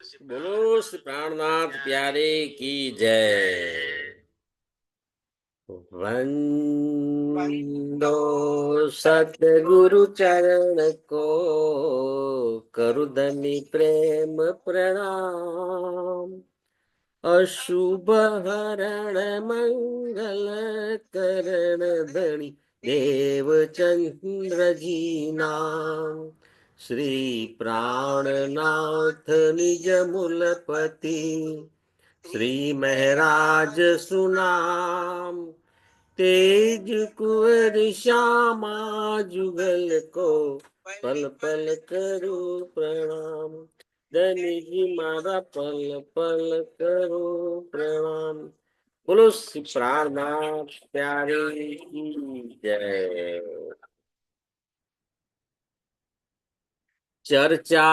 बोलो श्री प्राणनाथ प्यारे की जय। वंदो सतगुरु चरण को, करुदनि प्रेम प्रणाम। अशुभ हरण मंगल करण धणी देव चंद्र जी नाम। श्री प्राणनाथ निज मूलपति, श्री महराज सुनाम। तेज कुंवर श्यामा जुगल को, पल पल करो प्रणाम। धनी जी मारा पल पल करो प्रणाम। बोलो श्री प्राणनाथ प्यारे की जय। चर्चा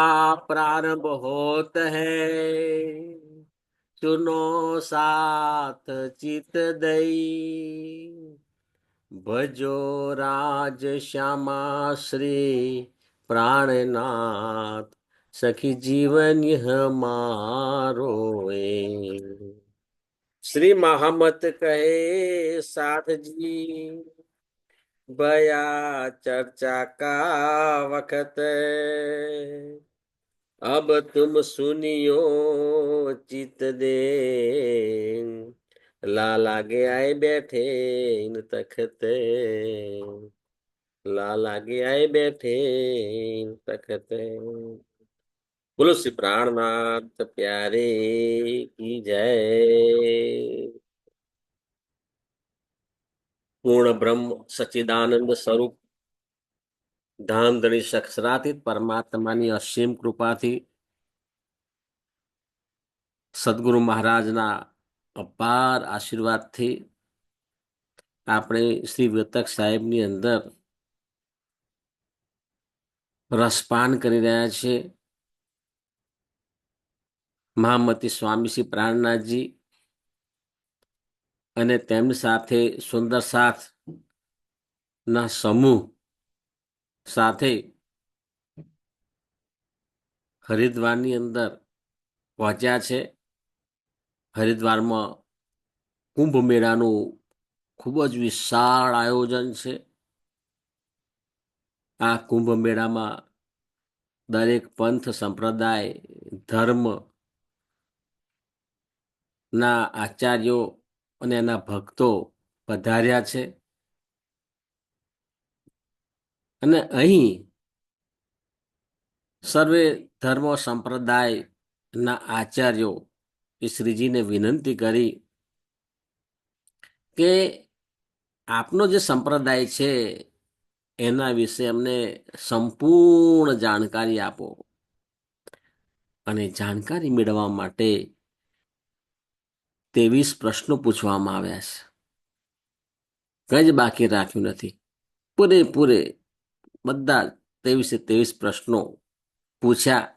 प्रारंभ होत है, सुनो साथ चित दई। भजो राज श्यामा श्री प्राणनाथ, सखी जीवन हमारो श्री महामत कहे साथ जी। बया चर्चा का वक्त, अब तुम सुनियो चित दे। लागे आए बैठे इन तखते, लागे आए बैठे इन तखते। बोलो श्री प्राणनाथ प्यारे की जय। पूर्ण ब्रह्म सच्चिदानंद स्वरूप ધામ ધણી અક્ષરાતીત પરમાત્માની અસીમ કૃપાથી, સદગુરુ મહારાજના અપાર આશીર્વાદથી આપણે શ્રી વિતક સાહેબની અંદર રસપાન કરી રહ્યા છીએ. મહામતી સ્વામી શ્રી પ્રાણનાથજી અને તેમની સાથે સુંદર સાથ ના સમૂહ સાથે હરિદ્વારની અંદર પહોંચ્યા છે. હરિદ્વારમાં કુંભ મેળાનું ખૂબ જ વિશાળ આયોજન છે. આ કુંભ મેળામાં દરેક પંથ સંપ્રદાય ધર્મ ના આચાર્યો અને એના ભક્તો પધાર્યા છે. અને અહીં સર્વે ધર્મ સંપ્રદાય ના આચાર્યો એ શ્રીજીને વિનંતી કરી કે આપનો જે સંપ્રદાય છે એના વિશે અમને સંપૂર્ણ જાણકારી આપો. અને જાણકારી મેળવવા માટે 23 પ્રશ્નો પૂછવામાં આવ્યા છે. કંઈ જ બાકી રાખ્યું નથી. પૂરેપૂરે બધા 23 પ્રશ્નો પૂછ્યા.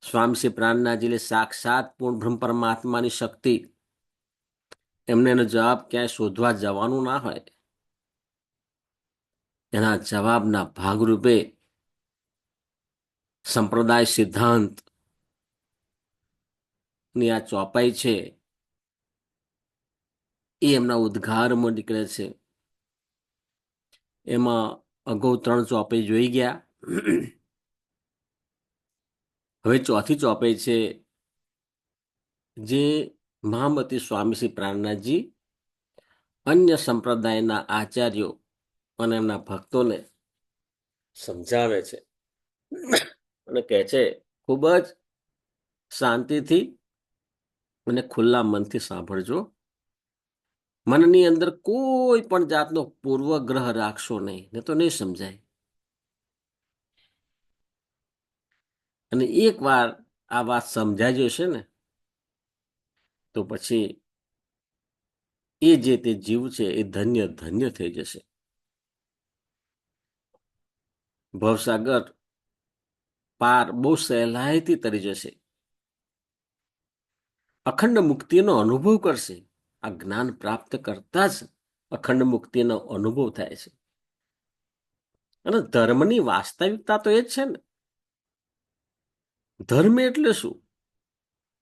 સ્વામી શ્રી પ્રાણનાથજીને સાક્ષાત પૂર્ણ બ્રહ્મ પરમાત્માની શક્તિ, એમને એનો જવાબ ક્યાંય શોધવા જવાનું ના હોય. એના જવાબના ભાગરૂપે સંપ્રદાય સિદ્ધાંત ની આ ચોપાઈ છે એ એમના ઉદ્ગારમાં નીકળે છે. એમાં અગાઉ 3 ચોપાઈ જોઈ ગયા. હવે ચોથી ચોપાઈ છે જે મહામતી સ્વામી શ્રી પ્રાણનાથજી અન્ય સંપ્રદાયના આચાર્યો અને એમના ભક્તોને સમજાવે છે અને કહે છે ખૂબ જ શાંતિથી અને ખુલ્લા મનથી સાંભળજો. મનની અંદર કોઈ પણ જાતનો પૂર્વગ્રહ રાખશો નહીં, ને તો નહીં સમજાય. અને એકવાર આ વાત સમજાઈ જશે ને તો પછી એ જે તે જીવ છે એ ધન્ય ધન્ય થઈ જશે. ભવસાગર પાર બહુ સહેલાઈથી તરી જશે. અખંડ મુક્તિનો અનુભવ કરશે. આ જ્ઞાન પ્રાપ્ત કરતા જ અખંડ મુક્તિનો અનુભવ થાય છે. અને ધર્મની વાસ્તવિકતા તો એ જ છે ને. ધર્મ એટલે શું?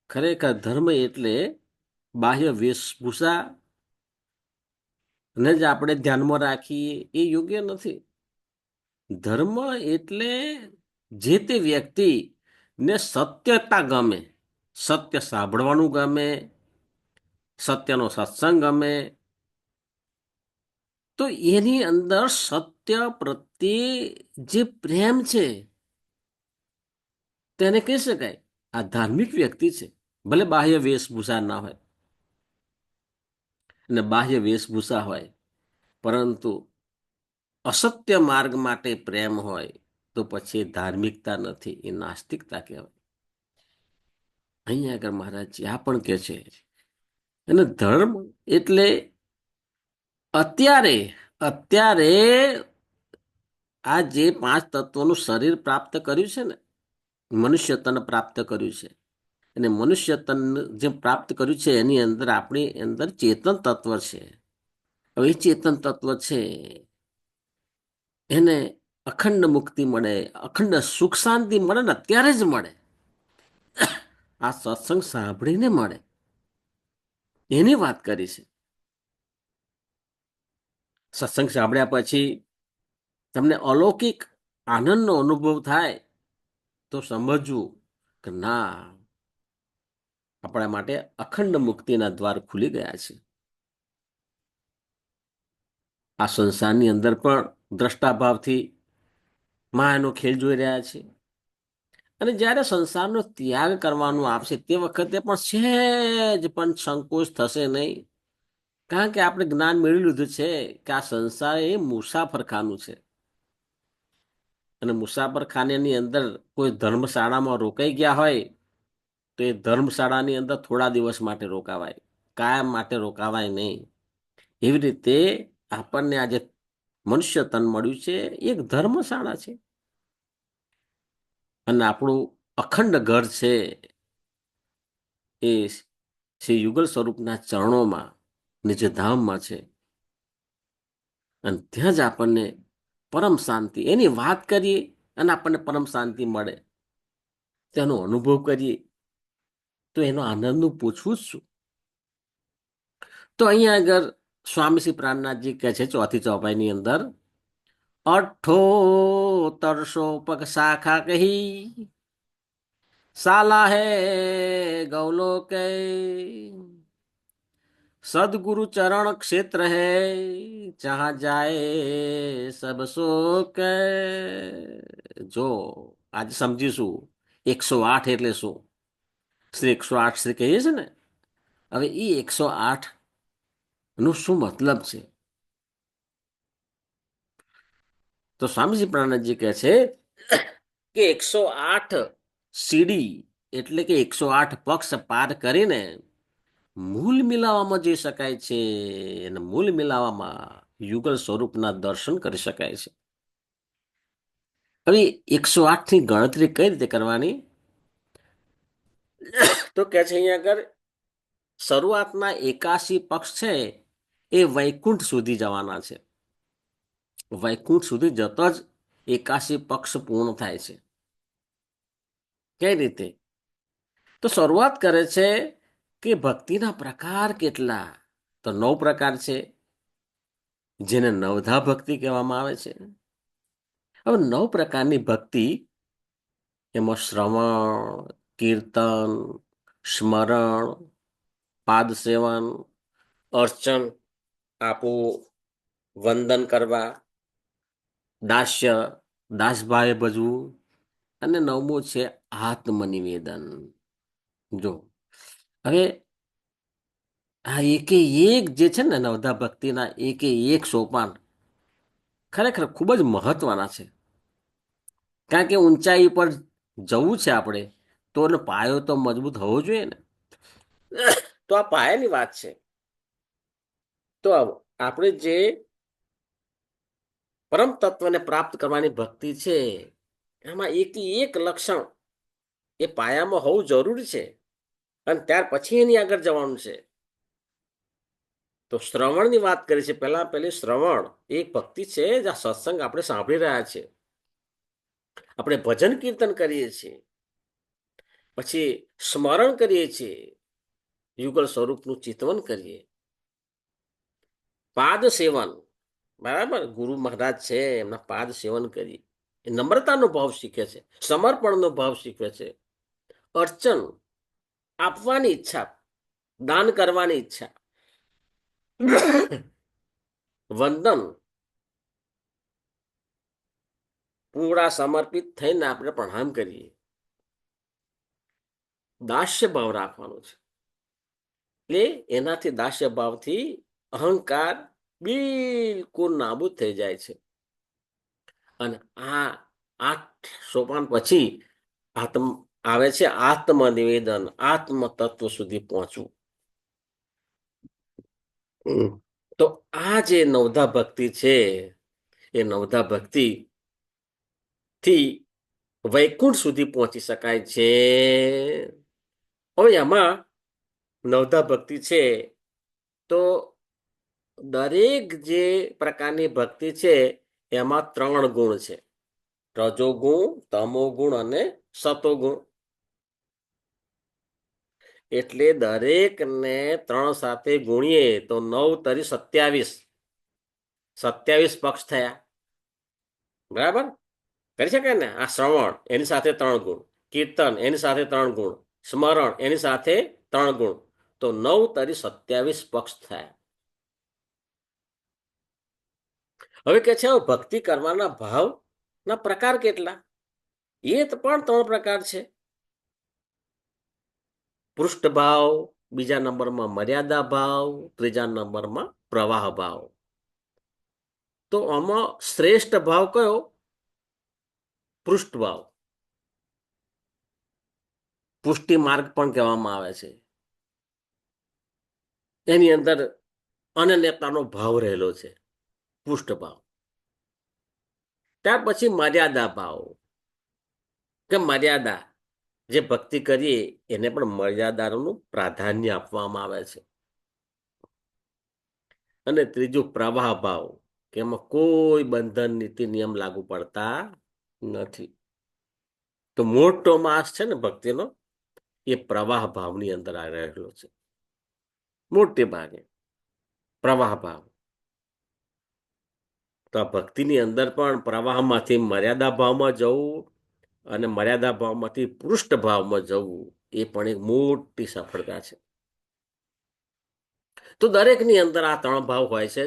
ખરેખર ધર્મ એટલે બાહ્ય વેશભૂષા ને જ આપણે ધ્યાનમાં રાખીએ એ યોગ્ય નથી. ધર્મ એટલે જે તે વ્યક્તિ ને સત્યતા ગમે, સત્ય સાંભળવાનું ગમે, સત્યનો સત્સંગ ગમે, તો એની અંદર સત્ય પ્રત્યે જે પ્રેમ છે તેને કહી શકાય આ ધાર્મિક વ્યક્તિ છે. ભલે બાહ્ય વેશભૂષા ના હોય અને બાહ્ય વેશભૂષા હોય, પરંતુ અસત્ય માર્ગ માટે પ્રેમ હોય તો પછી ધાર્મિકતા નથી, એ નાસ્તિકતા કહેવાય. અહીંયા આગળ મહારાજજી આ પણ કહે છે. અને ધર્મ એટલે અત્યારે અત્યારે આ જે 5 તત્વોનું શરીર પ્રાપ્ત કર્યું છે ને, મનુષ્ય તન પ્રાપ્ત કર્યું છે, અને મનુષ્ય તન જે પ્રાપ્ત કર્યું છે એની અંદર આપણી અંદર ચેતન તત્વ છે. હવે એ ચેતન તત્વ છે એને અખંડ મુક્તિ મળે, અખંડ સુખ શાંતિ મળે ને અત્યારે જ મળે. આ સત્સંગ સાંભળીને મળે એની વાત કરી છે. સત્સંગ સાંભળ્યા પછી તમને અલૌકિક આનંદનો અનુભવ થાય તો સમજવું કે ના, આપણા માટે અખંડ મુક્તિના દ્વાર ખુલી ગયા છે. આ સંસારની અંદર પણ દ્રષ્ટાભાવથી માયાનો ખેલ જોઈ રહ્યા છે. અને જ્યારે સંસારનો ત્યાગ કરવાનું આવશે તે વખતે પણ સહેજ પણ સંકોચ થશે નહીં, કારણ કે આપણે જ્ઞાન મેળવી લીધું છે કે આ સંસાર એ મુસાફરખાનું છે. અને મુસાફરખાનાની અંદર કોઈ ધર્મશાળામાં રોકાઈ ગયા હોય તો એ ધર્મશાળાની અંદર થોડા દિવસ માટે રોકાવાય, કાયમ માટે રોકાવાય નહીં. એવી રીતે આપણને આજે મનુષ્ય તન મળ્યું છે, એક ધર્મશાળા છે. અને આપણું અખંડ ઘર છે એ શ્રી યુગલ સ્વરૂપના ચરણોમાં, નિજ ધામમાં છે. અને ત્યાં જ આપણને પરમ શાંતિ, એની વાત કરીએ અને આપણને પરમ શાંતિ મળે, તેનો અનુભવ કરીએ તો એનો આનંદનું પૂછવું જ શું. તો અહીંયા આગળ સ્વામી શ્રી પ્રાણનાથજી કહે છે 4th ચોપાઈની અંદર, 78 પગ શાખા કહી साला है गौलोक सदगुरु चरण क्षेत्र है जहां जाए सब शोक. જો આજે સમજીશું 108 એટલે શું, શ્રી 108 શ્રી કહીએ છે ને. હવે એ 108 નું શું મતલબ છે? તો સ્વામીજી પ્રાણનાથજી કહે છે કે 108 સીડી એટલે કે 108 પક્ષ પાર કરીને મૂલ મિલાવામાં જઈ શકાય છે, અને મૂલ મિલાવામાં યુગલ સ્વરૂપના દર્શન કરી શકાય છે. હવે 108 ની ગણતરી કઈ રીતે કરવાની? તો કે છે અહીંયા આગળ શરૂઆતના 81 પક્ષ છે એ વૈકુંઠ સુધી જવાના છે. વૈકુંઠ સુધી જતો જ 81 પક્ષ પૂર્ણ થાય છે. કઈ રીતે? તો શરૂઆત કરે છે કે ભક્તિના પ્રકાર કેટલા? તો 9 પ્રકાર છે, જેને નવધા ભક્તિ કહેવામાં આવે છે. હવે 9 પ્રકારની ભક્તિ, એમાં શ્રવણ, કીર્તન, સ્મરણ, પાદ સેવન, અર્ચન આપવું, વંદન કરવા, દાસ્ય દાસભાવે ભજવું, અને 9મું છે આત્મનિવેદન. જો હવે આ એકે એક જે છે ને નવધા ભક્તિના એકે એક સોપાન ખરેખર ખૂબ જ મહત્વના છે. કારણ કે ઊંચાઈ પર જવું છે આપણે તો એનો પાયો તો મજબૂત હોવો જોઈએ ને. તો આ પાયાની વાત છે. તો આપણે જે પરમ તત્વને પ્રાપ્ત કરવાની ભક્તિ છે એમાં એક લક્ષણ એ પાયામાં હોવું જરૂરી છે, અને ત્યાર પછી એની આગળ જવાનું છે. તો શ્રવણની વાત કરી છે. પહેલી શ્રવણ એક ભક્તિ છે, જ્યાં સત્સંગ આપણે સાંભળી રહ્યા છીએ, આપણે ભજન કીર્તન કરીએ છીએ, પછી સ્મરણ કરીએ છીએ, યુગલ સ્વરૂપનું ચિંતન કરીએ, પાદ સેવન, બરાબર, ગુરુ મહારાજ છે એમના પાદ સેવન કરીએ, એ નમ્રતાનો ભાવ શીખે છે, સમર્પણનો ભાવ શીખે છે, અર્ચન, આપવાની ઈચ્છા, દાન કરવાની ઈચ્છા, વંદન, પૂરા સમર્પિત થઈને આપણે પ્રણામ કરીએ, દાસ્ય ભાવ રાખવાનો છે. એટલે એનાથી દાસ્ય ભાવથી અહંકાર બિલકુલ નાબૂદ થઈ જાય છે. અને આ 8 સોપાન પછી આવે છે આત્મનિવેદન, આત્મ તત્વ સુધી પહોંચવું. તો આ જે નવધા ભક્તિ છે, એ નવધા ભક્તિ થી વૈકુંઠ સુધી પહોંચી શકાય છે. હવે એમાં નવધા ભક્તિ છે તો દરેક જે પ્રકારની ભક્તિ છે એમાં 3 ગુણ છે: રજોગુણ, તમોગુણ અને સતોગુણ. એટલે દરેકને 3 સાથે ગુણીએ તો 9 તરી 27. 27 પક્ષ થયા, બરાબર. કરી શકાય ને? આ શ્રવણ એની સાથે 3 ગુણ, કીર્તન એની સાથે 3 ગુણ, સ્મરણ એની સાથે 3 ગુણ, તો 9 તરી 27 પક્ષ થયા. હવે કે છે ભક્તિ કરવાના ભાવના પ્રકાર કેટલા? એ પણ 3 પ્રકાર છે: પૃષ્ઠ ભાવ, બીજા નંબરમાં મર્યાદા ભાવ, ત્રીજા નંબરમાં પ્રવાહ ભાવ. તો આમાં શ્રેષ્ઠ ભાવ કયો? પૃષ્ઠ ભાવ. પુષ્ટિ માર્ગ પણ કહેવામાં આવે છે. એની અંદર અનન્યતાનો ભાવ રહેલો છે, પૃષ્ઠ ભાવ. ત્યાર પછી મર્યાદા ભાવ, કે મર્યાદા જે ભક્તિ કરીએ એને પણ મર્યાદાનું પ્રાધાન્ય આપવામાં આવે છે. અને ત્રીજું પ્રવાહ ભાવ, કે એમાં કોઈ બંધન, નીતિ, નિયમ લાગુ પડતા નથી. તો મોટો માસ છે ને ભક્તિનો, એ પ્રવાહ ભાવની અંદર આ રહેલો છે, મોટે ભાગે પ્રવાહ ભાવ. તો આ ભક્તિની અંદર પણ પ્રવાહમાંથી મર્યાદા ભાવમાં જવું અને મર્યાદા ભાવમાંથી પૃષ્ઠ ભાવમાં જવું, એ પણ એક મોટી સફળતા છે. તો દરેકની અંદર આ 3 ભાવ હોય છે.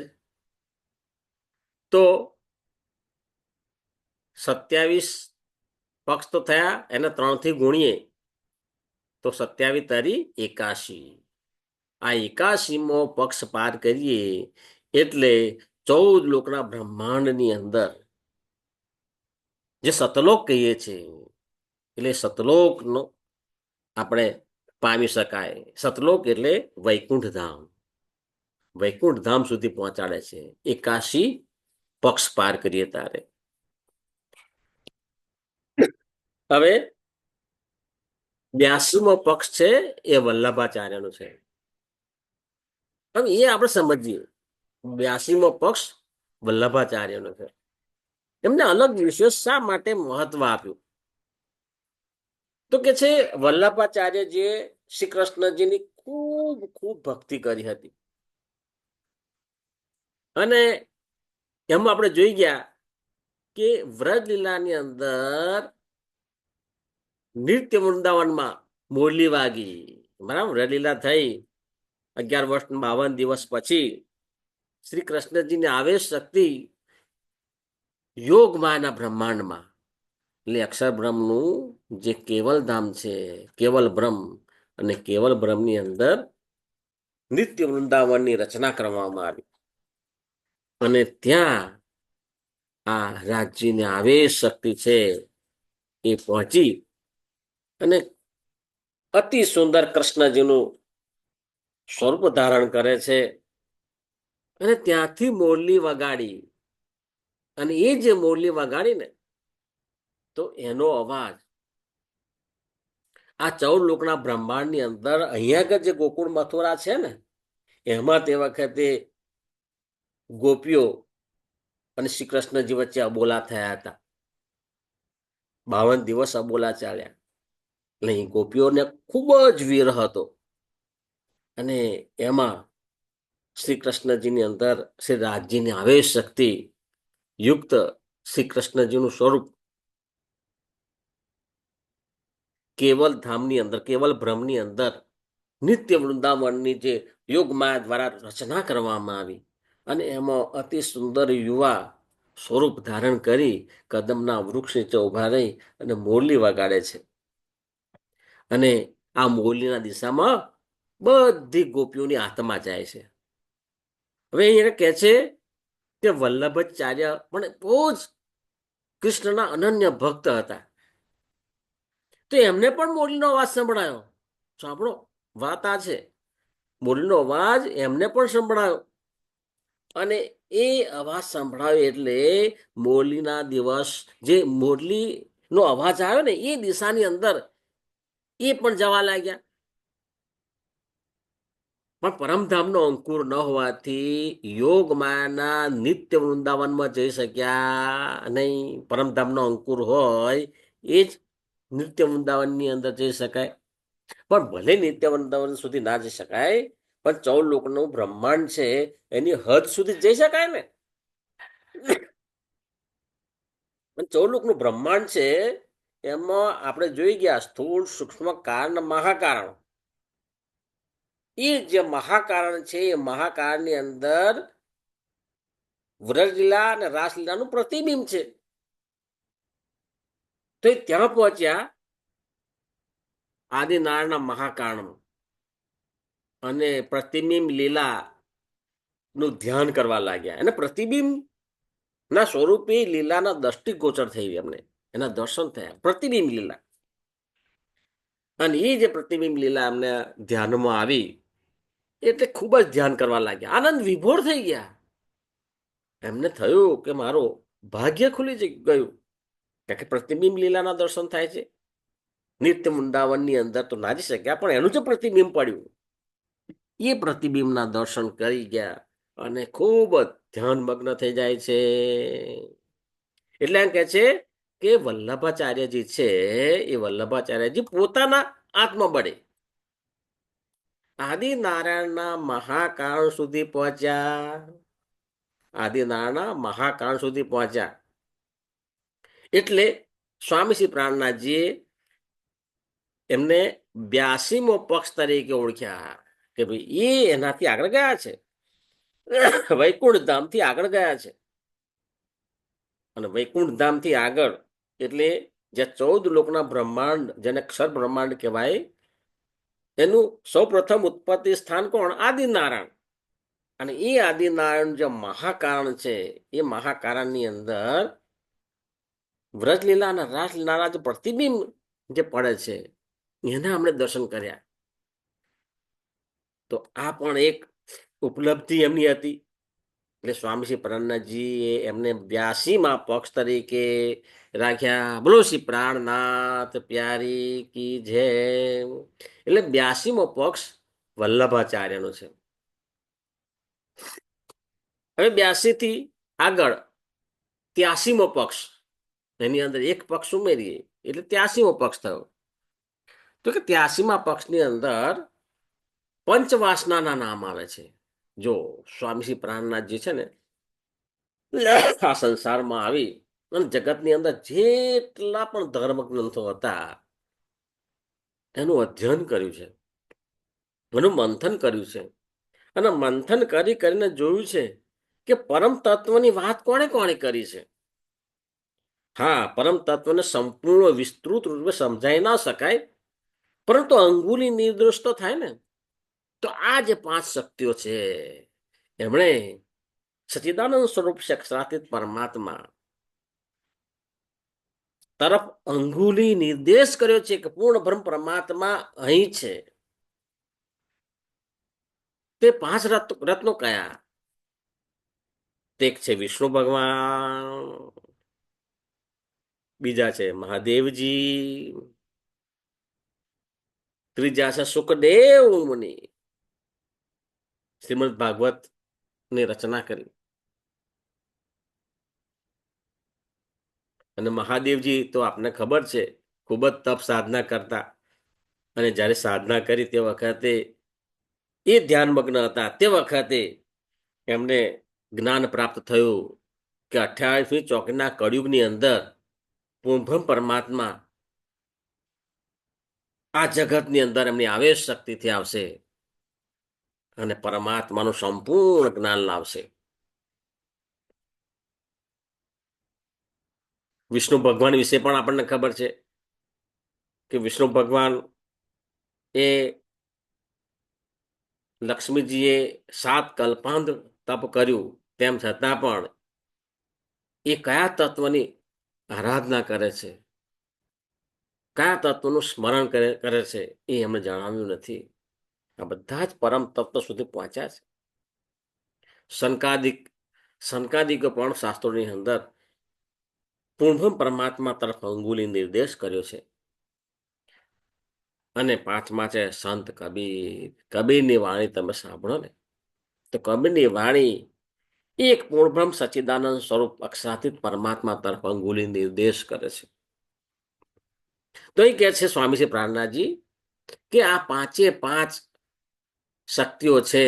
તો 27 પક્ષ તો થયા, એને 3 થી ગુણીએ તો 27 તરી 81. આ 81મો પક્ષ પાર કરીએ એટલે 14 લોકના બ્રહ્માંડની અંદર જે સતલોક કહીએ છીએ, એટલે સતલોકનો આપણે પામી શકાય. સતલોક એટલે વૈકુંઠ ધામ. વૈકુંઠ ધામ સુધી પહોંચાડે છે 81 પક્ષ પાર કરીએ ત્યારે. હવે 82મો પક્ષ છે એ વલ્લભાચાર્યનો છે. હવે એ આપણે સમજીએ. 82મો પક્ષ વલ્લભાચાર્યનો છે. એમને અલગ વિશેષ શા માટે મહત્વ આપ્યું? તો કે છે વલ્લભાચાર્ય જે શ્રી કૃષ્ણજીની ખૂબ ખૂબ ભક્તિ કરી હતી. અને એમાં આપણે જોઈ ગયા કે વ્રજલીલાની અંદર નિત્ય વૃંદાવનમાં મુરલી વાગી, બરાબર. વ્રજલીલા થઈ 11 વર્ષ 52 દિવસ પછી શ્રી કૃષ્ણજીની આવેશ શક્તિ યોગ માના બ્રહ્માંડમાં, એટલે અક્ષર બ્રહ્મનું જે કેવલ ધામ છે, કેવલ બ્રહ્મ, અને કેવલ બ્રહ્મની અંદર નિત્ય વૃંદાવનની રચના કરવામાં આવી. અને ત્યાં આ રાજ્યની આવેશ શક્તિ છે એ પહોંચી અને અતિ સુંદર કૃષ્ણજીનું સ્વરૂપ ધારણ કરે છે. અને ત્યાંથી મોરલી વગાડી, અને એ જે મોરલી વગાડી ને, તો એનો અવાજ આ 14 લોકના બ્રહ્માંડની અંદર, અહીંયા આગળ જે ગોકુળ મથુરા છે ને, એમાં તે વખતે ગોપીઓ અને શ્રી કૃષ્ણજી વચ્ચે અબોલા થયા હતા. 52 દિવસ અબોલા ચાલ્યા. એટલે એ ગોપીઓને ખૂબ જ વીર હતો. અને એમાં શ્રી કૃષ્ણજીની અંદર શ્રી રાજજીની આવેશ શક્તિ યુક્ત શ્રી કૃષ્ણજીનું સ્વરૂપ કેવલ ધામની અંદર, કેવલ ભ્રમની અંદર નિત્ય વૃંદાવનની જે યોગમાયા દ્વારા રચના કરવામાં આવી અને એમાં અતિ સુંદર યુવા સ્વરૂપ ધારણ કરી કદમના વૃક્ષ નીચે ઉભા રહી અને મોરલી વગાડે છે. અને આ મોરલીના દિશામાં બધી ગોપીઓની આત્મા જાય છે. હવે એને કહે છે કે વલ્લભાચાર્ય પણ બહુ જ કૃષ્ણના અનન્ય ભક્ત હતા. તો એમને પણ મોરલીનો અવાજ સંભળાયો. સાંભળો, વાત આ છે, મોરલીનો અવાજ એમને પણ સંભળાયો. અને એ અવાજ સંભળાયો એટલે મોરલીના દિવસ જે મોરલીનો અવાજ આવ્યો ને એ દિશાની અંદર એ પણ જવા લાગ્યા. પણ પરમધામનો અંકુર ન હોવાથી યોગ માયાના નિત્ય વૃંદાવનમાં જઈ શક્યા નહીં. પરમધામનો અંકુર હોય એ જ નિત્ય વૃંદાવનની અંદર જઈ શકાય. પણ ભલે નિત્ય વૃંદાવન સુધી ના જઈ શકાય, પણ 14 લોકનું બ્રહ્માંડ છે એની હદ સુધી જઈ શકાય ને. પણ 14 લોકનું બ્રહ્માંડ છે એમાં આપણે જોઈ ગયા સ્થૂળ, સૂક્ષ્મ, કારણ, મહાકારણ. એ જે મહાકારણ છે એ મહાકારણની અંદર વ્રજલીલા અને રાસલીલાનું પ્રતિબિંબ છે. તો એ ત્યાં પહોંચ્યા આદિનારાયણના મહાકારણમાં અને પ્રતિબિંબ લીલા નું ધ્યાન કરવા લાગ્યા. અને પ્રતિબિંબ ના સ્વરૂપે લીલાના દ્રષ્ટિગોચર થઈ એમને, એના દર્શન થયા પ્રતિબિંબ લીલા. અને એ જે પ્રતિબિંબ લીલા એમને ધ્યાનમાં આવી એટલે ખૂબ જ ધ્યાન કરવા લાગ્યા, આનંદ વિભોર થઈ ગયા. એમને થયું કે મારો ભાગ્ય ખુલી ગયું, કારણ કે પ્રતિબિંબ લીલાના દર્શન થાય છે. નિત્ય વૃંદાવનની અંદર તો ના જઈ શક્યા, પણ એનું જે પ્રતિબિંબ પડ્યું એ પ્રતિબિંબના દર્શન કરી ગયા અને ખૂબ જ ધ્યાનમગ્ન થઈ જાય છે. એટલે એમ કે છે કે વલ્લભાચાર્યજી છે એ વલ્લભાચાર્યજી પોતાના આત્મબળે આદિનારાયણના મહાકાળ સુધી પહોંચ્યા. આદિનારાયણના મહાકાળ સુધી પહોંચ્યા એટલે સ્વામી શ્રી પ્રાણનાથજીએ એમને 82મો પક્ષ તરીકે ઓળખ્યા કે ભાઈ એ એનાથી આગળ ગયા છે, વૈકુંઠ ધામથી આગળ ગયા છે. અને વૈકુંઠ ધામથી આગળ એટલે જે 14 લોકના બ્રહ્માંડ, જેને અક્ષર બ્રહ્માંડ કહેવાય, એનું સૌ પ્રથમ ઉત્પત્તિ સ્થાન કોણ? આદિનારાયણ. અને એ આદિનારાયણ જે મહાકારણ છે એ મહાકારણની અંદર વ્રજલીલા અને રાસલીલાના જે પ્રતિબિંબ જે પડે છે એના અમને દર્શન કર્યા. તો આ પણ એક ઉપલબ્ધિ એમની હતી. એટલે સ્વામી શ્રી પ્રાણનાથજી એમને 82મા પક્ષ તરીકે રાખ્યા. બોલો શ્રી પ્રાણનાથ પ્યારી કી જય. એટલે 82મો પક્ષ વલ્લભાચાર્યનો છે. હવે 82 થી આગળ 83મો પક્ષ, એની અંદર એક પક્ષ ઉમેરીએ એટલે 83મો પક્ષ થયો. તો કે 83મા પક્ષની અંદર પંચવાસનાના નામ આવે છે. જો સ્વામી શ્રી પ્રાણનાથજી છે ને આ સંસારમાં આવી અને જગતની અંદર જેટલા પણ ધર્મ ગ્રંથો હતા એનું અધ્યયન કર્યું છે, એનું મંથન કર્યું છે. અને મંથન કરીને જોયું છે કે પરમ તત્વની વાત કોણે કોણે કરી છે. હા, પરમ તત્વને સંપૂર્ણ વિસ્તૃત રૂપે સમજાઈ ના શકાય, પરંતુ અંગુલી નિર્દોષ તો થાય ને. તો આ જે 5 શક્તિઓ છે એમણે સચિદાનંદ સ્વરૂપ સાક્ષાત્ પરમાત્મા તરફ અંગુલી નિર્દેશ કર્યો છે કે પૂર્ણ બ્રહ્મ પરમાત્મા અહીં છે. તે 5 રત્નો કયા? એક છે વિષ્ણુ ભગવાન, બીજા છે મહાદેવજી, ત્રીજા છે સુખદેવ મુનિ, શ્રીમદ ભાગવત ની રચના કરી. અને મહાદેવજી તો આપને ખબર છે ખૂબ જ તપ સાધના કરતા, અને જ્યારે સાધના કરી તે વખતે એ ધ્યાનમગ્ન હતા, તે વખતે એમને જ્ઞાન પ્રાપ્ત થયું કે 28મી ચોકના કળિયુગની અંદર પૂર્ણબ્રહ્મ પરમાત્મા આ જગતની અંદર એમની આવેશ શક્તિથી આવશે અને પરમાત્માનું સંપૂર્ણ જ્ઞાન લાવશે. વિષ્ણુ ભગવાન વિશે પણ આપણને ખબર છે કે વિષ્ણુ ભગવાન એ લક્ષ્મીજીએ 7 કલ્પાંત તપ કર્યું, તેમ છતાં પણ એ કયા તત્વની આરાધના કરે છે, કયા તત્વનું સ્મરણ કરે છે, એ એમને જણાવ્યું નથી. આ બધા જ પરમ તત્વ સુધી પહોંચ્યા છે. સંકાદિકો પણ શાસ્ત્રોની અંદર પૂર્ણબ્રહ્મ પરમાત્મા તરફ અંગુલી નિર્દેશ કર્યો છે. અને 5મા છે સંત કબીર. કબીરની વાણી તમે સાંભળો ને તો કબીરની વાણી એક પૂર્ણબ્રહ્મ સચ્ચિદાનંદ સ્વરૂપ અક્ષરાતીત પરમાત્મા તરફ અંગુલી નિર્દેશ કરે છે. તો એ કહે છે સ્વામીજી પ્રાર્થનાજી કે આ 5 શક્તિઓ છે,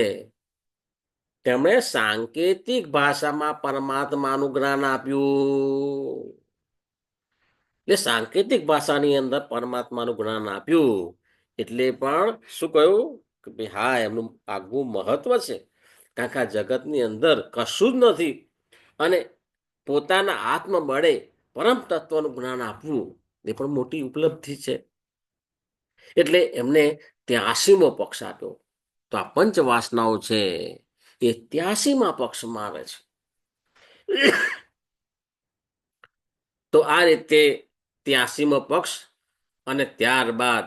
તેમણે સાંકેતિક ભાષામાં પરમાત્માનું જ્ઞાન આપ્યું. એટલે સાંકેતિક ભાષાની અંદર પરમાત્માનું જ્ઞાન આપ્યું એટલે પણ શું કહ્યું કે ભાઈ હા, એમનું આગવું મહત્વ છે. કારણ કે આ જગતની અંદર કશું જ નથી અને પોતાના આત્મબળે પરમ તત્વનું જ્ઞાન આપવું એ પણ મોટી ઉપલબ્ધિ છે. એટલે એમને 83મો પક્ષ આપ્યો. તો આ પંચ વાસનાઓ છે એ 83મા પક્ષમાં આવે છે. તો આ રીતે 83મો પક્ષ અને ત્યારબાદ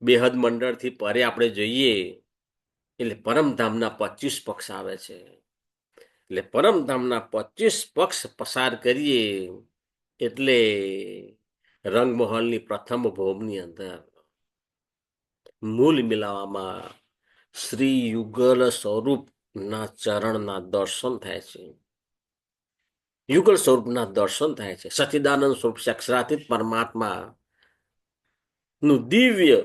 બેહદ મંડળથી પરે આપણે જોઈએ એટલે પરમધામના 25 પક્ષ આવે છે. એટલે પરમધામના 25 પક્ષ પસાર કરીએ એટલે રંગમહોલની પ્રથમ ભોગની અંદર મૂલ મિલાવામાં શ્રી યુગલ સ્વરૂપના ચરણના દર્શન થાય છે. યુગલ સ્વરૂપના દર્શન થાય છે. સચ્ચિદાનંદ સ્વરૂપ અક્ષરાતીત પરમાત્મા નું દિવ્ય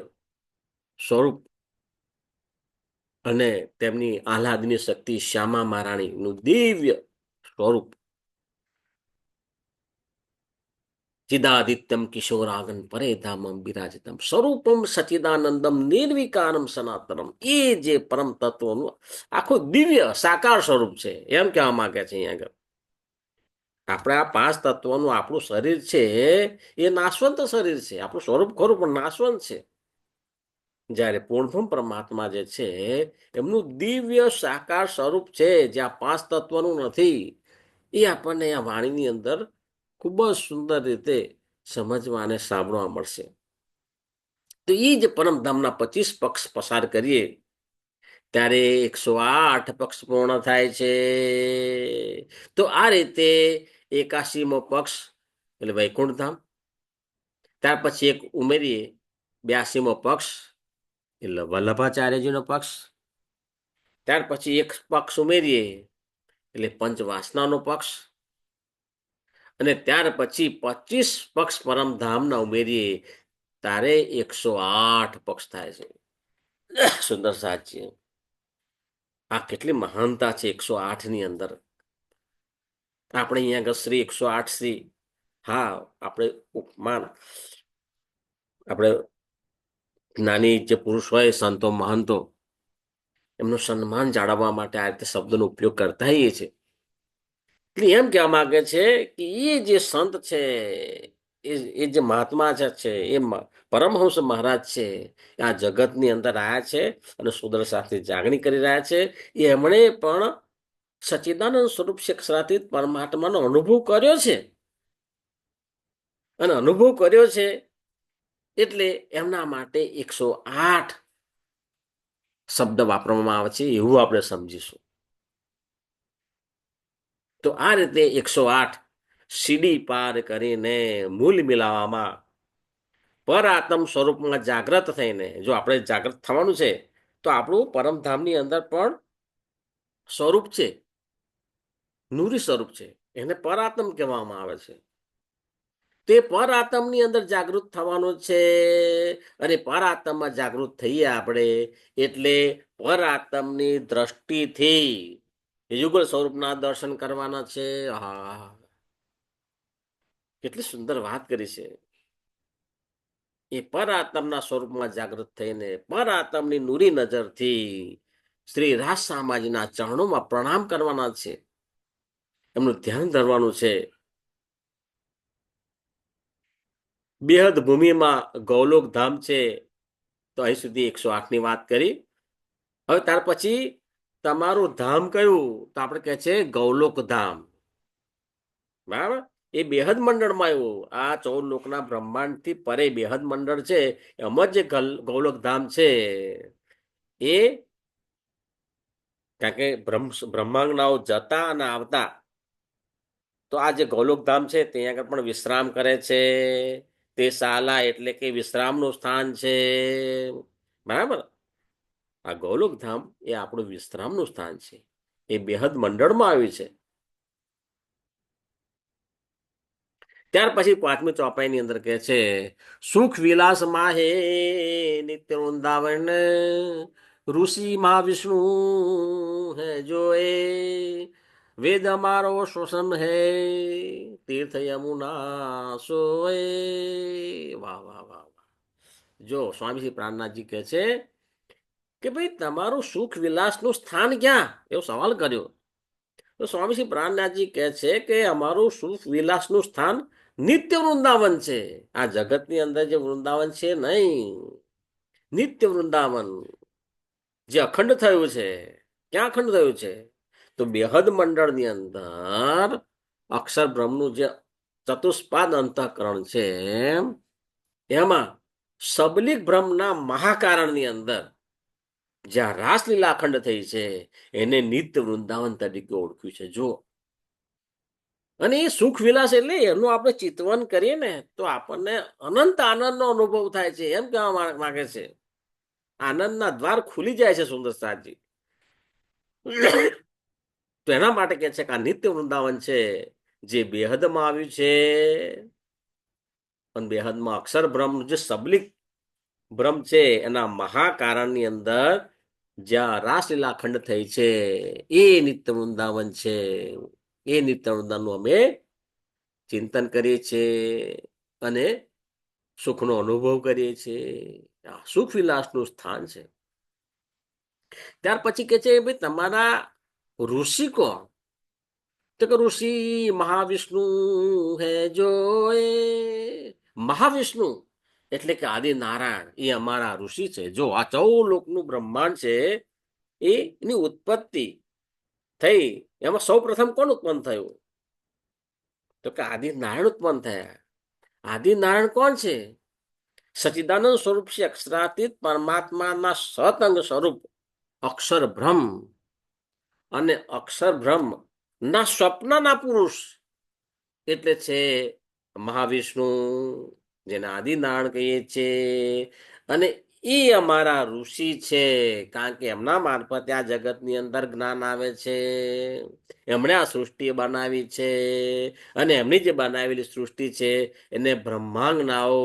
સ્વરૂપ અને તેમની આહ્લાદની શક્તિ શ્યામા મહારાણીનું દિવ્ય સ્વરૂપ ચિદાદિત્યમ કિશોરાગન પરે ધામમ બિરાજિતમ સ્વરૂપમ સચ્ચિદાનંદમ નિર્વિકારમ સનાતનમ, એ જે પરમ તત્વનું આખું દિવ્ય સાકાર સ્વરૂપ છે એમ કહેવા માંગે છે અહીંયા આગળ. આપણે આ 5 તત્વોનું આપણું શરીર છે એ નાશવંત શરીર છે. આપણું સ્વરૂપ ખરું પણ નાશવંત છે. જ્યારે પૂર્ણબ્રહ્મ પરમાત્મા જે છે એમનું દિવ્ય સાકાર સ્વરૂપ છે, જે આ 5 તત્વનું નથી. એ આપણને આ વાણીની અંદર ખૂબ જ સુંદર રીતે સમજવા અને સાંભળવા મળશે. તો એ જ પરમધામના 25 પક્ષ પસાર કરીએ ત્યારે 108 પક્ષ પૂર્ણ થાય છે. તો આ રીતે 81મો પક્ષ એટલે વૈકુંઠ ધામ. ત્યાર પછી એક ઉમેરીએ 82મો પક્ષ એટલે વલ્લભાચાર્યજીનો પક્ષ. ત્યાર પછી એક પક્ષ ઉમેરીએ એટલે પંચવાસનાનો પક્ષ. અને ત્યાર પછી 25 પક્ષ પરમધામના ઉમેરીએ તારે 108 પક્ષ થાય છે. સુંદર સાચી, આ કેટલી મહાનતા છે 108ની અંદર. આપણે અહીંયા આગળ શ્રી 108 શ્રી, હા આપણે ઉપમાન આપણે જ્ઞાની જે પુરુષ હોય સંતો મહંતો એમનું સન્માન જાળવવા માટે આ રીતે શબ્દનો ઉપયોગ કરતા હોઈએ છીએ. એમ કહેવા માંગે છે કે એ જે સંત છે, એ જે મહાત્મા છે, એ પરમહંસ મહારાજ છે, આ જગતની અંદર આવ્યા છે અને સુદર્શાની જાગણી કરી રહ્યા છે. એમણે પણ સચ્ચિદાનંદ સ્વરૂપ અક્ષરાતીત પરમાત્માનો અનુભવ કર્યો છે. અને અનુભવ કર્યો છે એટલે એમના માટે 108 શબ્દ વાપરવામાં આવે છે એવું આપણે સમજીશું. તો આ રીતે 108 સીડી પાર કરીને મૂલ મિલાવવામાં પર આત્મ સ્વરૂપમાં જાગ્રત થઈને, જો આપણે જાગૃત થવાનું છે તો આપણું પરમધામની અંદર પણ સ્વરૂપ છે, નૂરી સ્વરૂપ છે, એને પર આત્મ કહેવામાં આવે છે. તે પર આત્મની અંદર જાગૃત થવાનું છે. અને પર આત્મમાં જાગૃત થઈએ આપણે એટલે પર આત્મની દ્રષ્ટિથી યુગલ સ્વરૂપના દર્શન કરવાના છે. હા, કેટલી સુંદર વાત કરી છે. એ પર આત્મના સ્વરૂપમાં જાગૃત થઈને પર આત્મની નૂરી નજરથી શ્રી રાજ સામાજીના ચરણોમાં પ્રણામ કરવાના છે. એમનું ધ્યાન ધરવાનું છે. બેહદ ભૂમિમાં ગૌલોક ધામ છે. તો અહીં સુધી 108ની વાત કરી. હવે ત્યાર પછી તમારું ધામ કયું? તો આપણે કહે છે ગૌલોક ધામ. બરાબર. એ બેહદ મંડળમાં આવ્યું. આ 14 લોકના બ્રહ્માંડથી પરે બેહદ મંડળ છે. એમાં જે ગૌલોક ધામ છે એ કારણ કે બ્રહ્માંગનાઓ જતા અને આવતા, તો આ જે ગૌલોકધામ છે ત્યાં આગળ પણ વિશ્રામ કરે છે. તે શાલા એટલે કે વિશ્રામનું સ્થાન છે. બરાબર. આ ગૌલોકધામ એ આપણું વિશ્રામનું સ્થાન છે. એ બેહદ મંડળમાં આવ્યું છે. ત્યાર પછી 5મી ચોપાઈની અંદર કહે છે સુખ વિલાસ માહે નિત્ય વૃંદાવન ઋષિ મહાવિષ્ણુ હે જો એ વેદ અમારો શ્વસન હે તીર્થ યમુના સોએ. વાહ વાહ વાહ વાહ. જો સ્વામી શ્રી પ્રાણનાથજી કહે છે કે ભાઈ તમારું સુખ વિલાસનું સ્થાન ક્યાં, એવો સવાલ કર્યો. તો સ્વામી શ્રી પ્રાણનાથજી કહે છે કે અમારું સુખ વિલાસનું સ્થાન નિત્ય વૃંદાવન છે. આ જગતની અંદર જે વૃંદાવન છે નહીં, નિત્ય વૃંદાવન જે અખંડ થયું છે. ક્યાં અખંડ થયું છે? તો બેહદ મંડળની અંદર અક્ષર બ્રહ્મનું જે ચતુષ્પાદ અંતઃકરણ છે એમાં સબલિક બ્રહ્મના મહાકારણની અંદર જ્યાં રાસલીલા અખંડ થઈ છે એને નિત્ય વૃંદાવન તરીકે ઓળખ્યું છે. જો અને એ સુખ વિલાસ એટલે એનું આપણે ચિંતવન કરીએ ને તો આપણને અનંત આનંદનો અનુભવ થાય છે. એમ કહેવા માંગે છે આનંદના દ્વાર ખુલી જાય છે સુંદર સાજી. તો એના માટે કહે છે કે આ નિત્ય વૃંદાવન છે જે બેહદમાં આવ્યું છે. અને બેહદમાં અક્ષર બ્રહ્મ જે સબલિક બ્રહ્મ છે એના મહાકારણની અંદર જ્યાં રાસલીલા ખંડ થઈ છે એ નિત્ય વૃંદાવન છે. એ નિત્ય વૃંદાવનનું અમે ચિંતન કરીએ છીએ અને સુખનો અનુભવ કરીએ છીએ. સુખ વિલાસનું સ્થાન છે. ત્યાર પછી કે છે ભાઈ તમારા ઋષિ કોણ? તો કે ઋષિ મહાવિષ્ણુ હે જો એ મહાવિષ્ણુ એટલે કે આદિ નારાયણ એ અમારા ઋષિ છે. જો આ 14 લોકનું બ્રહ્માંડ છે એની ઉત્પત્તિ થઈ એમાં સૌ પ્રથમ કોણ ઉત્પન્ન થયું? તો કે આદિ નારાયણ ઉત્પન્ન થયા. આદિ નારાયણ કોણ છે? સચિદાનંદ સ્વરૂપ છે અક્ષરાતીત પરમાત્માના સતંગ સ્વરૂપ અક્ષર બ્રહ્મ અને અક્ષર બ્રહ્મ ના સ્વપ્નના પુરુષ એટલે છે મહાવિષ્ણુ, જેને આદિનારાયણ કહીએ છીએ. અને એ અમારા ઋષિ છે કારણ કે એમના મારફતે આ જગતની અંદર જ્ઞાન આવે છે. એમણે આ સૃષ્ટિ બનાવી છે અને એમની જે બનાવેલી સૃષ્ટિ છે એને બ્રહ્માંગનાઓ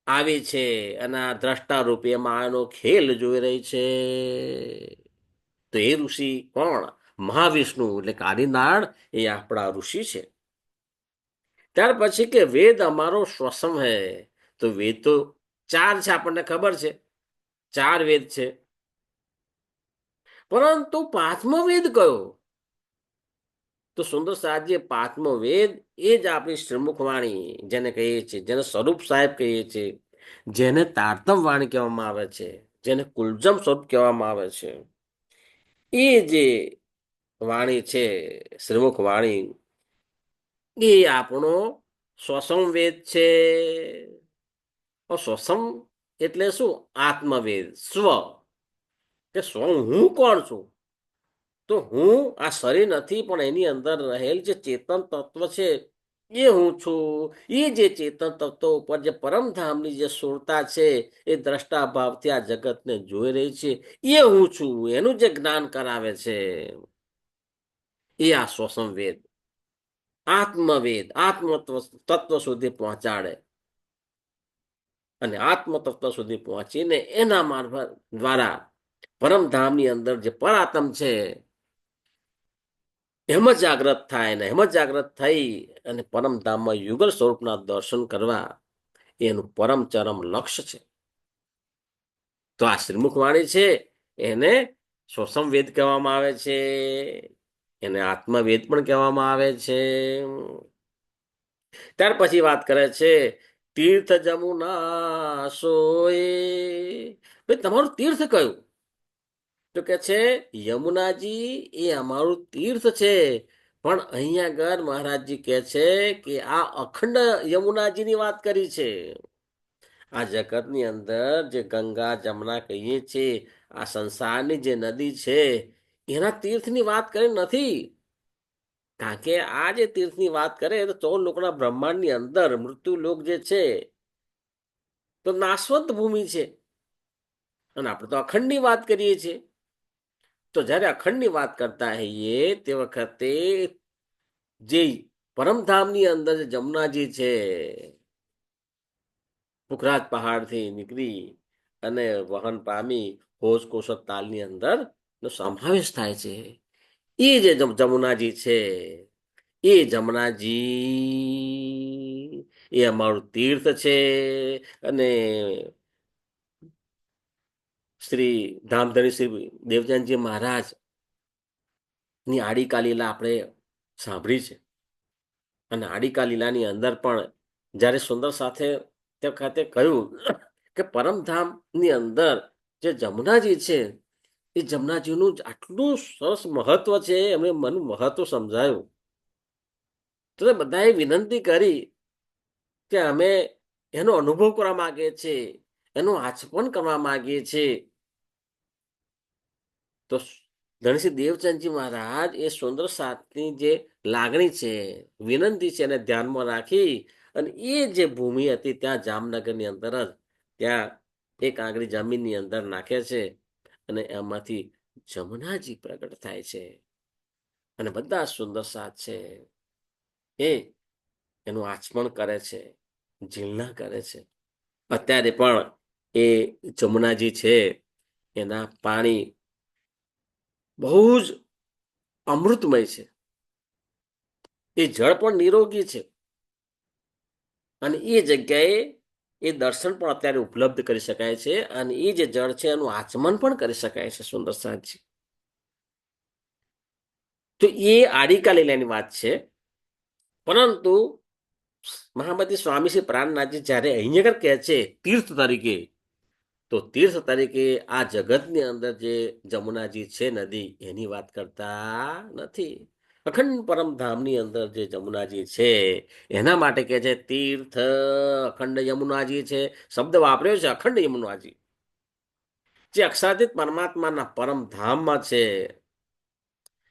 આવી છે અને આ દ્રષ્ટા રૂપે એમાં આનો ખેલ જોઈ રહી છે. તો એ ઋષિ કોણ? મહાવિષ્ણુ એટલે કે આદિનારાયણ એ આપણા ઋષિ છે. ત્યાર પછી કે વેદ અમારો શ્વસન હે. તો વેદ તો 4 છે આપણને ખબર છે, 4 વેદ છે. પરંતુ 5મો વેદ કયો? તો સુંદર સાહેબજી 5મો વેદ એ જ આપણી શ્રીમુખવાણી જેને કહીએ છીએ, જેને સ્વરૂપ સાહેબ કહીએ છીએ, જેને તારતમ વાણી કહેવામાં આવે છે, જેને કુલજમ સ્વરૂપ કહેવામાં આવે છે. એ જે વાણી છે શ્રીમુખ વાણી એ આપણો શ્વસન વેદ છે. શ્વસન એટલે શું? આત્મવેદ. સ્વ કે સ્વ હું કોણ છું? તો હું આ શરીર નથી પણ એની અંદર રહેલ જે ચેતન તત્વ છે એ હું છું. એ જે ચેતન તત્વ ઉપર જે પરમધામની જે સુરતા છે એ દ્રષ્ટા ભાવથી આ જગતને જોઈ રહી છે એ હું છું. એનું જે જ્ઞાન કરાવે છે એ આ શ્વસન વેદ. આત્મવેદ આત્મ તત્વ સુધી પહોંચાડે અને આત્મ તત્વ સુધી પહોંચીને એના મારફત દ્વારા પરમધામની અંદર જે પરાત્મ છે એમ જ જાગ્રત થાય ને એમ જ જાગ્રત થઈ અને પરમધામમાં યુગલ સ્વરૂપના દર્શન કરવા એનું પરમ ચરમ લક્ષ્ય છે. તો આ શ્રીમુખ વાણી છે એને સોસમ વેદ કહેવામાં આવે છે, એને આત્મવેદ પણ કહેવામાં આવે છે. ત્યાર પછી વાત કરે છે તીર્થ જમુના સોએ, ભાઈ તમારું તીર્થ કયું? તો કે છે યમુનાજી એ અમારું તીર્થ છે. પણ અહીંયા આગળ મહારાજજી કહે છે કે આ અખંડ યમુનાજીની વાત કરી છે. આ જગતની અંદર જે ગંગા જમના કહીએ છીએ, આ સંસારની જે નદી છે એના તીર્થની વાત કરી નથી. કારણ કે આ જે તીર્થની વાત કરે તો 14 લોકના બ્રહ્માંડની અંદર મૃત્યુ લોક જે છે તો નાશવંત ભૂમિ છે અને આપણે તો અખંડની વાત કરીએ છીએ. તો જ્યારે અખંડની વાત કરતા હોઈએ તે વખતે જે પરમધામની અંદર જે જમુનાજી છે પુખરાજ પહાડથી નીકળી અને વહન પામી હોજ કોશક તાલની અંદર નો સમાવેશ થાય છે. એ જે જમુનાજી છે એ જમુનાજી એ અમારું તીર્થ છે. અને શ્રી ધામધણી શ્રી દેવચંદજી મહારાજ ની આડીકા લીલા આપણે સાંભળી છે અને આડીકા લીલાની અંદર પણ જ્યારે સુંદર સાથે તે વખતે કહ્યું કે પરમધામની અંદર જે જમુનાજી છે એ જમુનાજીનું આટલું સરસ મહત્વ છે, એમણે મને મહત્વ સમજાયું. તો બધાએ વિનંતી કરી કે અમે એનો અનુભવ કરવા માંગીએ છીએ, એનું આચપન કરવા માંગીએ છીએ. તો ધનશ્રી દેવચંદજી મહારાજ એ સુંદર સાથની જે લાગણી છે, વિનંતી છે એને ધ્યાનમાં રાખી અને એ જે ભૂમિ હતી ત્યાં જામનગરની અંદર જ ત્યાં એક આંગળી જમીનની અંદર નાખે છે અને એમાંથી જમુનાજી પ્રગટ થાય છે અને બધા સુંદર સાથ છે એ એનું આચમન કરે છે, ઝીલના કરે છે. અત્યારે પણ એ જમુનાજી છે એના પાણી બહુ જ અમૃતમય છે. એ જળ પણ નિરોગી છે અને એ જગ્યાએ એ દર્શન પણ અત્યારે ઉપલબ્ધ કરી શકાય છે અને એ જે જળ છે એનું આચમન પણ કરી શકાય છે. સુંદર સાજી તો એ આડીકા લીલાની વાત છે. પરંતુ મહામતી સ્વામી શ્રી પ્રાણનાથજી જ્યારે અહીંયા આગળ કહે છે તીર્થ તરીકે, તો તીર્થ તરીકે આ જગતની અંદર જે જમુનાજી છે નદી એની વાત કરતા નથી. અખંડ પરમધામની અંદર જે જમુનાજી છે એના માટે કે છે તીર્થ અખંડ યમુનાજી છે. શબ્દ વાપર્યો છે અખંડ યમુનાજી, જે અક્ષરાતીત પરમાત્માના પરમધામમાં છે.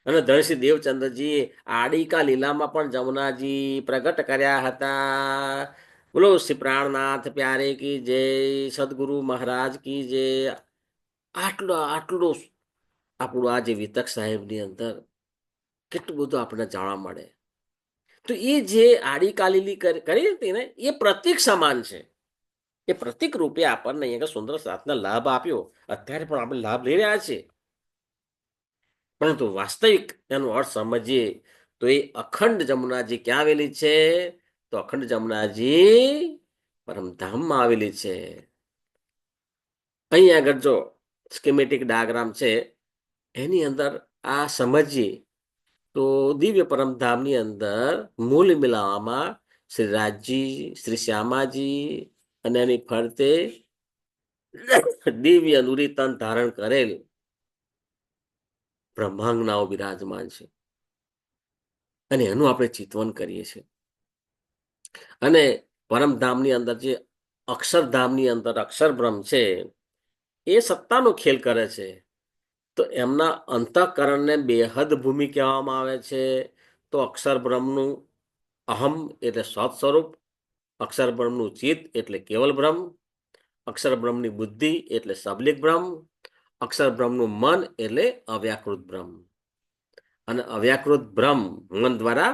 અને ધનશ્રી દેવચંદ્રજી આડીકા લીલામાં પણ જમુનાજી પ્રગટ કર્યા હતા. બોલો શ્રી પ્રાણનાથ પ્યારે કી જય, સદગુરુ મહારાજ કી જય. આટલું આપણું આ જે વિતક સાહેબની અંદર કેટલું બધું આપણને જાણવા મળે. તો એ જે આડીકા લીલી કરી હતી ને એ પ્રતીક સમાન છે. એ પ્રતીક રૂપે આપણને અહીંયા સુંદર સાથનો લાભ આપ્યો. અત્યારે પણ આપણે લાભ લઈ રહ્યા છીએ, પરંતુ વાસ્તવિક એનો અર્થ સમજીએ તો એ અખંડ જમુનાજી ક્યાં આવેલી છે? તો અખંડ જમુનાજી પરમધામમાં આવેલી છે. અહીં આગળ જો સ્કીમેટિક ડાયાગ્રામ છે એની અંદર આ સમજીએ તો દિવ્ય પરમધામની અંદર મૂલ મિલાવામાં શ્રી રાજજી, શ્રી શ્યામાજી અને એની ફરતે દિવ્ય નુરીતન ધારણ કરેલ બ્રહ્માંગનાઓ બિરાજમાન છે અને એનું આપણે ચિંતવન કરીએ છીએ. અને પરમધામની અંદર જે અક્ષરધામની અંદર અક્ષર બ્રહ્મ છે એ સત્તાનો ખેલ કરે છે. તો એમના અંતઃકરણને બેહદ ભૂમિ કહેવામાં આવે છે. તો અક્ષર બ્રહ્મનું અહમ એટલે સત સ્વરૂપ, અક્ષર બ્રહ્મનું ચિત્ત એટલે કેવલ બ્રહ્મ, અક્ષર બ્રહ્મની બુદ્ધિ એટલે સબલિક બ્રહ્મ, અક્ષર બ્રહ્મનું મન એટલે અવ્યાકૃત બ્રહ્મ. અને અવ્યાકૃત બ્રહ્મ મન દ્વારા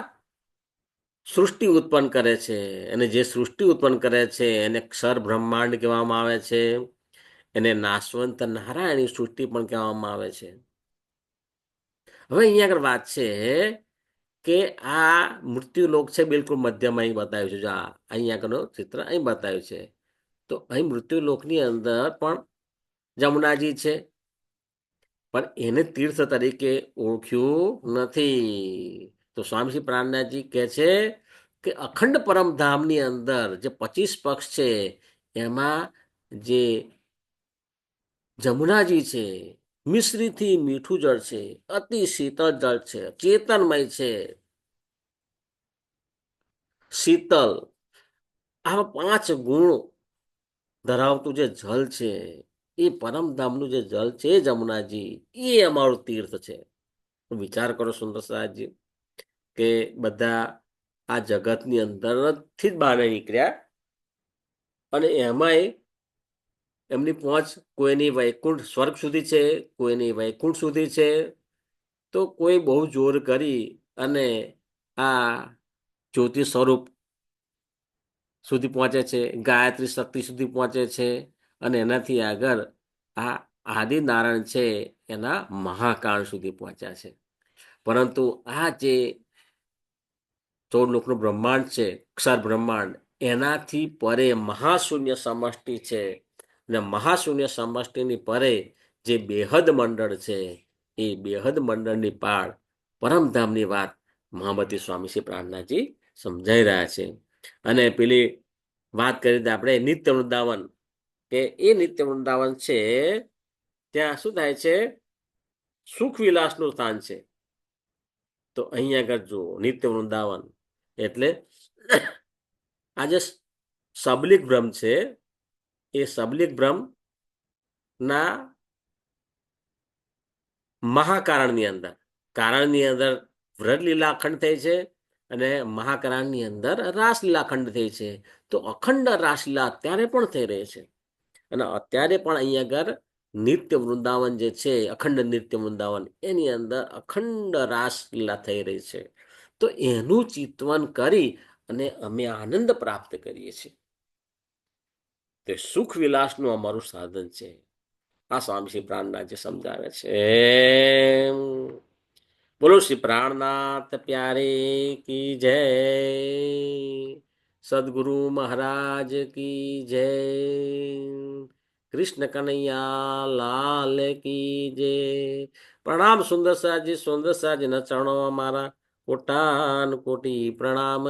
સૃષ્ટિ ઉત્પન્ન કરે છે, અને જે સૃષ્ટિ ઉત્પન્ન કરે છે એને ક્ષર બ્રહ્માંડ કહેવામાં આવે છે. એને નાશવંત નારાયણની સૃષ્ટિ પણ કહેવામાં આવે છે. હવે અહીંયા આગળ વાત છે કે આ મૃત્યુલોક છે, બિલકુલ મધ્યમાં અહીં બતાવ્યું છે. જો અહીંયા આગળનું ચિત્ર અહીં બતાવ્યું છે. તો અહીં મૃત્યુલોકની અંદર પણ જમુનાજી છે, પણ એને તીર્થ તરીકે ઓળખ્યું નથી. તો સ્વામી શ્રી પ્રાણનાથજી કહે છે કે અખંડ પરમધામની અંદર જે 25 પક્ષ છે એમાં જે જમુનાજી છે, મિશ્રીથી મીઠું જળ છે, અતિ શીતળ જળ છે, ચેતનમય છે, શીતલ, આવા 5 ગુણ ધરાવતું જે જલ છે, એ પરમધામનું જે જલ છે જમુનાજી, એ અમારું તીર્થ છે. વિચાર કરો સુંદર સાહેબજી, કે બધા આ જગતની અંદરથી જ બહાર નીકળ્યા, અને એમાંય એમની પહોંચ કોઈની વૈકુંઠ સ્વર્ગ સુધી છે, કોઈની વૈકુંઠ સુધી છે. તો કોઈ બહુ જોર કરી અને આ જ્યોતિ સ્વરૂપ સુધી પહોંચે છે, ગાયત્રી શક્તિ સુધી પહોંચે છે, અને એનાથી આગળ આ આદિનારાયણ છે એના મહાકાળ સુધી પહોંચ્યા છે. પરંતુ આ જે 14 લોકનું બ્રહ્માંડ છે, ક્ષર બ્રહ્માંડ, એનાથી પરે મહાશૂન્ય સમષ્ટિ છે, અને મહાશૂન્ય સમષ્ટિની પરે જે બેહદ મંડળ છે, એ બેહદ મંડળની પાળ પરમધામની વાત મહામતી સ્વામી શ્રી પ્રાણનાથજી સમજાઈ રહ્યા છે. અને પેલી વાત કરી હતી આપણે નિત્ય વૃંદાવન, કે એ નિત્ય વૃંદાવન છે ત્યાં શું થાય છે, સુખ વિલાસનું સ્થાન છે. તો અહીં આગળ જુઓ, નિત્ય વૃંદાવન એટલે આ જે સબલિક બ્રહ્મ છે, એ સબલિક બ્રહ્મ ના મહાકારણની અંદર, કારણની અંદર વ્રજલીલા અખંડ થઈ છે, અને મહાકારણની અંદર રાસલીલા અખંડ થઈ છે. તો અખંડ રાસલીલા અત્યારે પણ થઈ રહી છે, અને અત્યારે પણ અહીં આગળ નિત્ય વૃંદાવન જે છે, અખંડ નિત્ય વૃંદાવન, એની અંદર અખંડ રાસલીલા થઈ રહી છે. તો એનું ચિંતન કરી અને અમે આનંદ પ્રાપ્ત કરીએ છીએ. તે સુખ વિલાસનું અમારું સાધન છે. આ સ્વામી શ્રી પ્રાણનાથજી સમજાવે છે. બોલો શ્રી પ્રાણનાથ પ્યારે કી જય, સદગુરુ મહારાજ કી જય, કૃષ્ણ કનૈયા લાલ કી જય. પ્રણામ સુંદર સાજી, સુંદર સાજીના ચરણો અમારા કોટાન કોટી પ્રણામ.